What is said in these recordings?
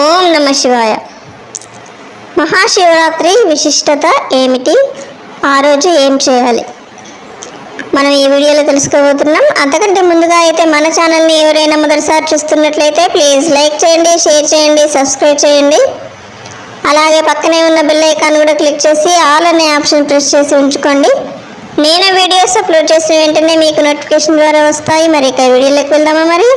ఓం నమ శివాయ. మహాశివరాత్రి విశిష్టత ఏమిటి? ఆ రోజు ఏం చేయాలి? మనం ఈ వీడియోలో తెలుసుకోబోతున్నాం. అంతకంటే ముందుగా అయితే మన ఛానల్ని ఎవరైనా మొదటిసారి చూస్తున్నట్లయితే ప్లీజ్ లైక్ చేయండి, షేర్ చేయండి, సబ్స్క్రైబ్ చేయండి. అలాగే పక్కనే ఉన్న బెల్ ఐకాన్ కూడా క్లిక్ చేసి ఆల్ అనే ఆప్షన్ ప్రెస్ చేసి ఉంచుకోండి. నేను వీడియోస్ అప్లోడ్ చేసిన వెంటనే మీకు నోటిఫికేషన్ ద్వారా వస్తాయి. మరి ఇక వీడియోలోకి వెళ్దామా? మరి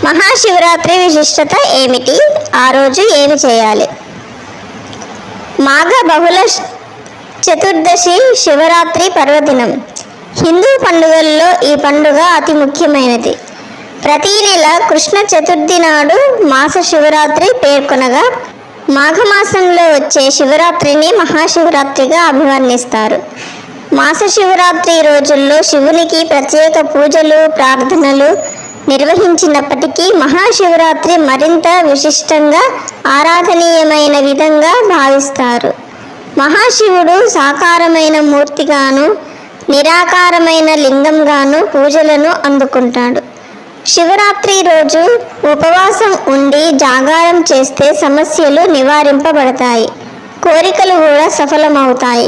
మహాశివరాత్రి విశిష్టత ఏమిటి? ఆ రోజు ఏమి చేయాలి? మాఘ బహుళ చతుర్దశి శివరాత్రి పర్వదినం. హిందూ పండుగల్లో ఈ పండుగ అతి ముఖ్యమైనది. ప్రతి నెల కృష్ణ చతుర్థి నాడు మాస శివరాత్రి పేర్కొనగా మాఘమాసంలో వచ్చే శివరాత్రిని మహాశివరాత్రిగా అభివర్ణిస్తారు. మాస శివరాత్రి రోజుల్లో శివునికి ప్రత్యేక పూజలు, ప్రార్థనలు నిర్వహించినప్పటికీ మహాశివరాత్రి మరింత విశిష్టంగా ఆరాధనీయమైన విధంగా భావిస్తారు. మహాశివుడు సాకారమైన మూర్తిగాను నిరాకారమైన లింగంగాను పూజలను అందుకుంటాడు. శివరాత్రి రోజు ఉపవాసం ఉండి జాగారం చేస్తే సమస్యలు నివారింపబడతాయి, కోరికలు కూడా సఫలమవుతాయి.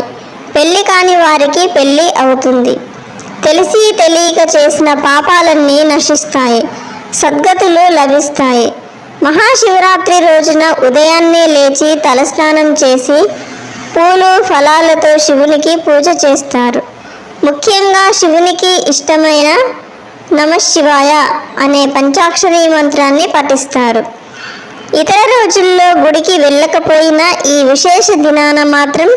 పెళ్లి కాని వారికి పెళ్లి అవుతుంది. తెలిసి తెలియక చేసిన పాపాలన్నీ నశిస్తాయి, సద్గతులు లభిస్తాయి. మహాశివరాత్రి రోజున ఉదయాన్నే లేచి తలస్నానం చేసి పూలు ఫలాలతో శివునికి పూజ చేస్తారు. ముఖ్యంగా శివునికి ఇష్టమైన నమఃశివాయ అనే పంచాక్షరీ మంత్రాన్ని పఠిస్తారు. ఇతర రోజుల్లో గుడికి వెళ్ళకపోయినా ఈ విశేష దినాన మాత్రం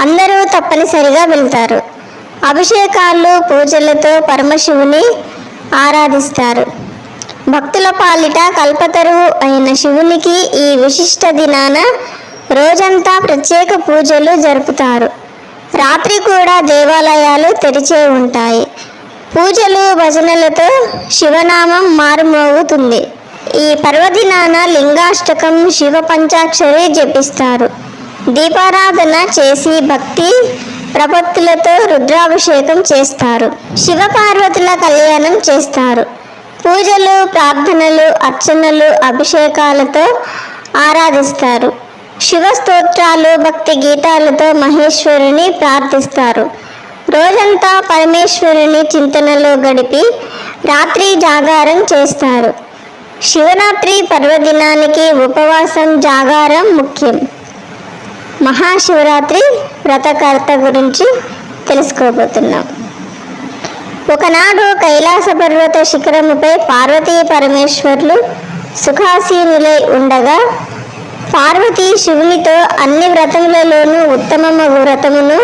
అందరూ తప్పనిసరిగా వెళ్తారు. అభిషేకాలు, పూజలతో పరమశివుని ఆరాధిస్తారు. భక్తుల పాలిట కల్పతరువు అయిన శివునికి ఈ విశిష్ట దినాన రోజంతా ప్రత్యేక పూజలు జరుపుతారు. రాత్రి కూడా దేవాలయాలు తెరిచే ఉంటాయి. పూజలు, భజనలతో శివనామం మారుమోగుతుంది. ఈ పర్వదినాన లింగాష్టకం, శివ పంచాక్షరి జపిస్తారు. దీపారాధన చేసి భక్తి ప్రపత్తులతో రుద్రాభిషేకం చేస్తారు. శివ పార్వతుల కళ్యాణం చేస్తారు. పూజలు, ప్రార్థనలు, అర్చనలు, అభిషేకాలతో ఆరాధిస్తారు. శివ స్తోత్రాలు, భక్తి గీతాలతో మహేశ్వరుని ప్రార్థిస్తారు. రోజంతా పరమేశ్వరుని చింతనలో గడిపి రాత్రి జాగారం చేస్తారు. శివరాత్రి పర్వదినానికి ఉపవాసం, జాగారం ముఖ్యం. మహాశివరాత్రి వ్రతకర్త గురించి తెలుసుకోబోతున్నాం. ఒకనాడు కైలాస పర్వత శిఖరముపై పార్వతీ పరమేశ్వర్లు సుఖాసీనులై ఉండగా పార్వతి శివునితో అన్ని వ్రతములలోనూ ఉత్తమమగు వ్రతమును,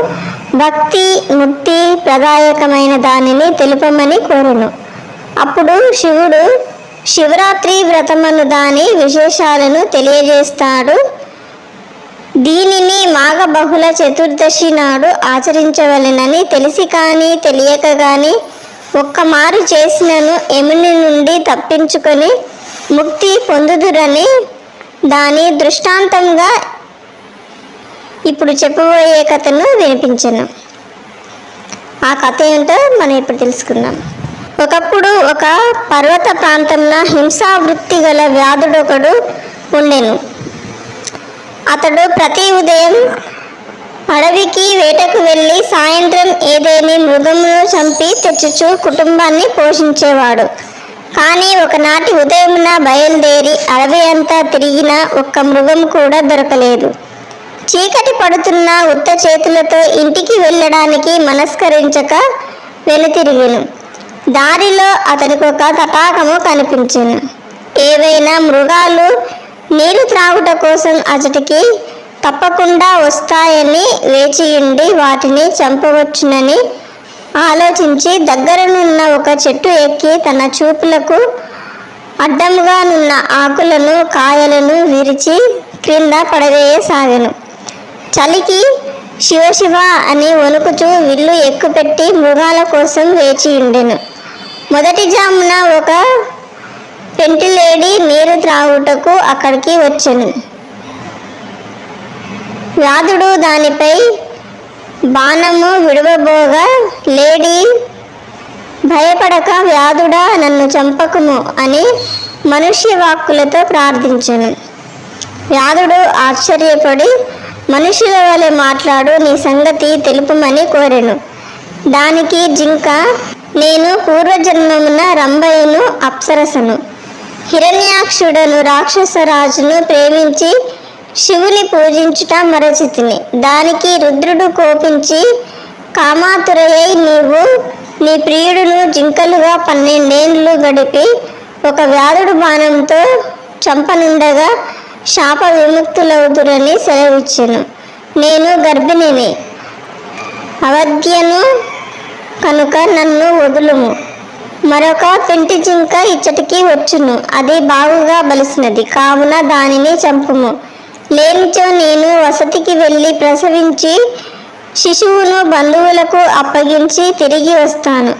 భక్తి ముక్తి ప్రదాయకమైన దానిని తెలుపమని కోరెను. అప్పుడు శివుడు శివరాత్రి వ్రతమను దాని విశేషాలను తెలియజేస్తాడు. దీనిని మాఘ బహుళ చతుర్దశి నాడు ఆచరించవలెనని తెలిసి కానీ తెలియక కానీ ఒక్కమారు చేసినను యముని నుండి తప్పించుకొని ముక్తి పొందుదురని దాని దృష్టాంతంగా ఇప్పుడు చెప్పబోయే కథను వినిపించను. ఆ కథ ఏంటో మనం ఇప్పుడు తెలుసుకుందాం. ఒకప్పుడు ఒక పర్వత ప్రాంతంలో హింసావృత్తి గల వ్యాధుడొకడు ఉండెను. అతడు ప్రతి ఉదయం అడవికి వేటకు వెళ్ళి సాయంత్రం ఏదేని మృగమును చంపి తెచ్చుచు కుటుంబాన్ని పోషించేవాడు. కానీ ఒకనాటి ఉదయమున బయలుదేరి అడవి అంతా తిరిగినా ఒక్క మృగం కూడా దొరకలేదు. చీకటి పడుతున్న ఉత్త చేతులతో ఇంటికి వెళ్ళడానికి మనస్కరించక వెనుతిరిగెను. దారిలో అతనికి ఒక తటాకము కనిపించెను. ఏవైనా మృగాలు నీరు త్రాగుట కోసం అతడికి తప్పకుండా వస్తాయని వేచియుండి వాటిని చంపవచ్చునని ఆలోచించి దగ్గరనున్న ఒక చెట్టు ఎక్కి తన చూపులకు అడ్డంగానున్న ఆకులను, కాయలను విరిచి క్రింద పడవేయసాగెను. చలికి శివశివ అని వణుకుచూ విల్లు ఎక్కుపెట్టి మృగాల కోసం వేచియుండెను. మొదటి జామున ఒక పెంటిలేడి నీరు త్రాగుటకు అక్కడికి వచ్చెను. వ్యాధుడు దానిపై బాణము విడువబోగా లేడీ భయపడక, వ్యాధుడా నన్ను చంపకుము అని మనుష్య వాక్కులతో ప్రార్థించెను. వ్యాధుడు ఆశ్చర్యపడి, మనుషుల వలె మాట్లాడు, నీ సంగతి తెలుపమని కోరెను. దానికి జింక, నేను పూర్వజన్మమున రంభయును అప్సరసను, హిరణ్యాక్షుడను రాక్షసరాజును ప్రేమించి శివుని పూజించుట మరచితిని. దానికి రుద్రుడు కోపించి, కామాతురయ్యై నీవు నీ ప్రియుడును జింకలుగా 12 ఏళ్ళు గడిపి ఒక వ్యాధుడు బాణంతో చంపనుండగా శాప విముక్తులవుదురని సెలవిచ్చెను. నేను గర్భిణిని, అవధ్యను కనుక నన్ను వదులుము. మరొక పెంటి జింక ఇచ్చటికి వచ్చును, అది బాగుగా బలిసినది, కావున దానిని చంపుము. లేనిచో నేను వసతికి వెళ్ళి ప్రసవించి శిశువును బంధువులకు అప్పగించి తిరిగి వస్తాను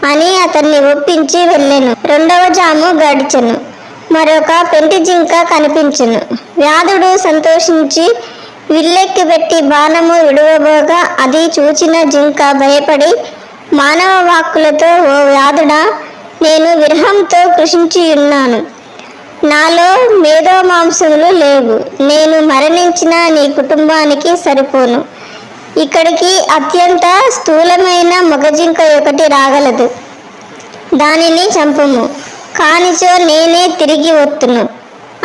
అని అతన్ని ఒప్పించి వెళ్ళెను. 2వ జాము గడిచెను. మరొక పెంటి జింక కనిపించెను. వ్యాధుడు సంతోషించి విల్లెక్కి పెట్టి బాణము విడువబోగా అది చూచిన జింక భయపడి మానవ వాక్కులతో, ఓ వ్యాధుడా, నేను విరహంతో కృషించియున్నాను, నాలో మేధో మాంసములు లేవు, నేను మరణించిన నీ కుటుంబానికి సరిపోను. ఇక్కడికి అత్యంత స్థూలమైన మగజింక ఒకటి రాగలదు, దానిని చంపుము, కానిచో నేనే తిరిగి వత్తును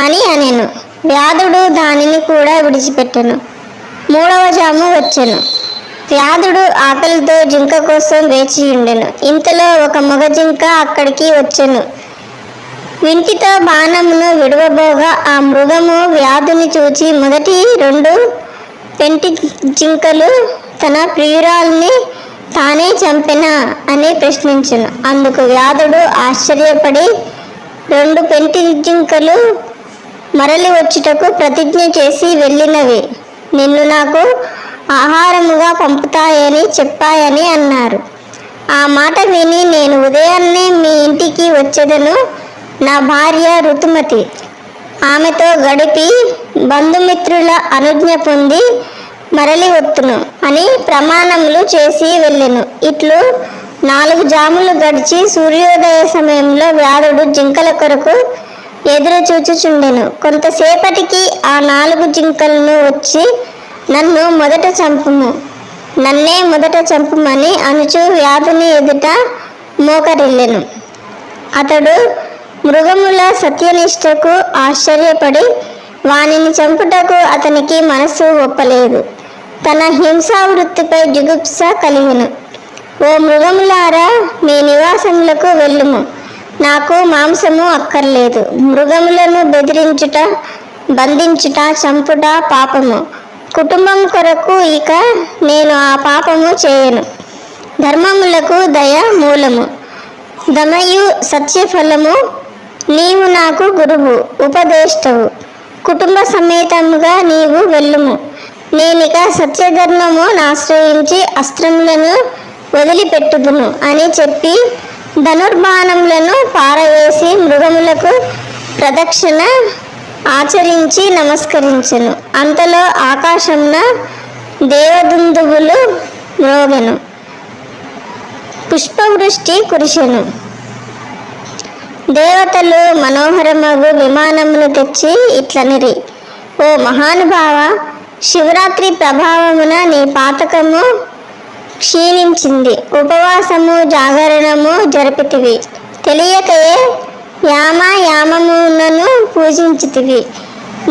అని అనెను. వ్యాధుడు దానిని కూడా విడిచిపెట్టెను. 3వ జాము వచ్చెను. వ్యాధుడు ఆకలితో జింక కోసం వేచియుండెను. ఇంతలో ఒక మగ జింక అక్కడికి వచ్చెను. వింటితో బాణమును విడవబోగా ఆ మృగము వ్యాధుని చూచి, మొదటి 2 పెంటి జింకలు తన ప్రియురాల్ని తానే చంపెనా అని ప్రశ్నించెను. అందుకు వ్యాధుడు ఆశ్చర్యపడి, 2 పెంటి జింకలు మరలి వచ్చుటకు ప్రతిజ్ఞ చేసి వెళ్ళినవి నిన్ను నాకు ఆహారముగా పంపుతాయని చెప్పాయని అన్నారు. ఆ మాట విని, నేను ఉదయాన్నే మీ ఇంటికి వచ్చేదను, నా భార్య ఋతుమతి, ఆమెతో గడిపి బంధుమిత్రుల అనుజ్ఞ పొంది మరలి వత్తును అని ప్రమాణములు చేసి వెళ్ళెను. ఇట్లు 4 జాములు గడిచి సూర్యోదయ సమయంలో వ్యాధుడు జింకల కొరకు ఎదురు చూచుచుండెను. కొంతసేపటికి ఆ 4 జింకలను వచ్చి, నన్ను మొదట చంపుము, నన్నే మొదట చంపుమని అనుచు వ్యాధుని ఎదుట మోకరిల్లెను. అతడు మృగముల సత్యనిష్టకు ఆశ్చర్యపడి వానిని చంపుటకు అతనికి మనసు ఒప్పలేదు. తన హింసావృత్తిపై జుగుప్స కలిగెను. ఓ మృగములారా, మీ నివాసములకు వెళ్ళుము, నాకు మాంసము అక్కర్లేదు. మృగములను బెదిరించుట, బంధించుట, చంపుట పాపము. కుటుంబం కొరకు ఇక నేను ఆ పాపము చేయను. ధర్మములకు దయ మూలము, దమయు సత్యఫలము. నీవు నాకు గురువు, ఉపదేష్టవు. కుటుంబ సమేతముగా నీవు వెళ్ళుము. నేనిక సత్యధర్మము ఆశ్రయించి అస్త్రములను వదిలిపెట్టుదును అని చెప్పి ధనుర్బాణములను పారవేసి మృగములకు ప్రదక్షిణ ఆచరించి నమస్కరించెను. అంతలో ఆకాశమున దేవదుందువులు మ్రోగెను, పుష్పవృష్టి కురిసెను. దేవతలు మనోహరమగు విమానమును తెచ్చి ఇట్లనిరి, ఓ మహానుభావ, శివరాత్రి ప్రభావమున నీ పాతకము క్షీణించింది, ఉపవాసము జాగరణము జరిపితివి, తెలియకయే యామమునను పూజించితివి.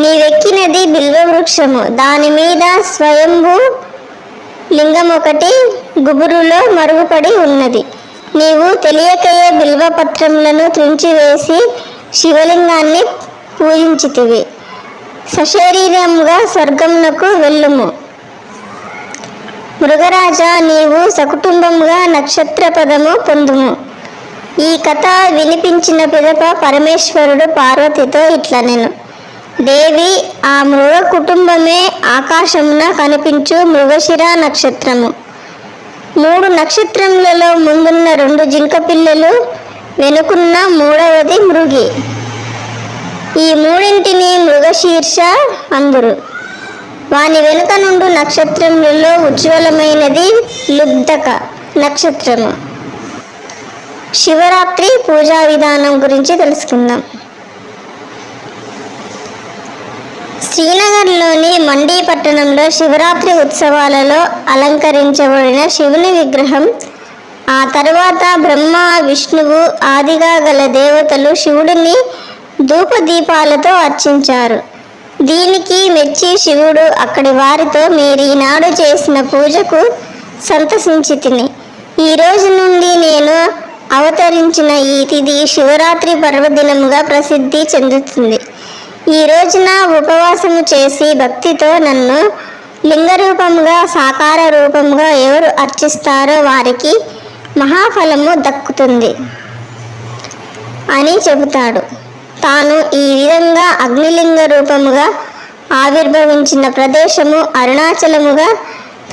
నీవెక్కినది బిల్వవృక్షము, దాని మీద స్వయంభూ లింగమొకటి గుబురులో మరుగుపడి ఉన్నది. నీవు తెలియకయే బిల్వపత్రములను త్రుంచివేసి శివలింగాన్ని పూజించితివి. సశరీరముగా స్వర్గమునకు వెళ్ళుము. మృగరాజా, నీవు సకుటుంబముగా నక్షత్ర పదము పొందుము. ఈ కథ వినిపించిన పిదప పరమేశ్వరుడు పార్వతితో ఇట్లనెను, దేవి, ఆ మృగ కుటుంబమే ఆకాశమున కనిపించు మృగశిర నక్షత్రము. 3 నక్షత్రములలో ముందున్న 2 జింక పిల్లలు, వెనుకున్న 3వది మృగి. ఈ 3ంటిని మృగశీర్ష అందురు. వాని వెనుక నుండి నక్షత్రములలో ఉజ్వలమైనది లుబ్ధక నక్షత్రము. శివరాత్రి పూజా విధానం గురించి తెలుసుకుందాం. శ్రీనగర్లోని మండీ పట్టణంలో శివరాత్రి ఉత్సవాలలో అలంకరించబడిన శివుని విగ్రహం, ఆ తర్వాత బ్రహ్మ, విష్ణువు ఆదిగా గల దేవతలు శివుడిని ధూపదీపాలతో అర్చించారు. దీనికి మెచ్చి శివుడు అక్కడి వారితో, మీరీనాడు చేసిన పూజకు సంతసించి తిని, ఈ రోజు నుండి నేను అవతరించిన ఈ తిథి శివరాత్రి పర్వదినముగా ప్రసిద్ధి చెందుతుంది. ఈ రోజున ఉపవాసము చేసి భక్తితో నన్ను లింగరూపముగా, సాకార రూపముగా ఎవరు అర్చిస్తారో వారికి మహాఫలము దక్కుతుంది అని చెబుతాడు. తాను ఈ విధంగా అగ్నిలింగ రూపముగా ఆవిర్భవించిన ప్రదేశము అరుణాచలముగా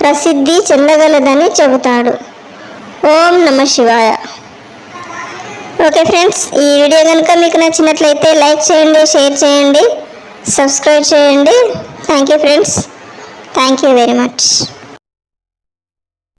ప్రసిద్ధి చెందగలదని చెబుతాడు. ఓం నమః శివాయ. ఓకే ఫ్రెండ్స్, ఈ వీడియో కనుక మీకు నచ్చినట్లయితే లైక్ చేయండి, షేర్ చేయండి, సబ్స్క్రైబ్ చేయండి. Thank you friends, thank you very much.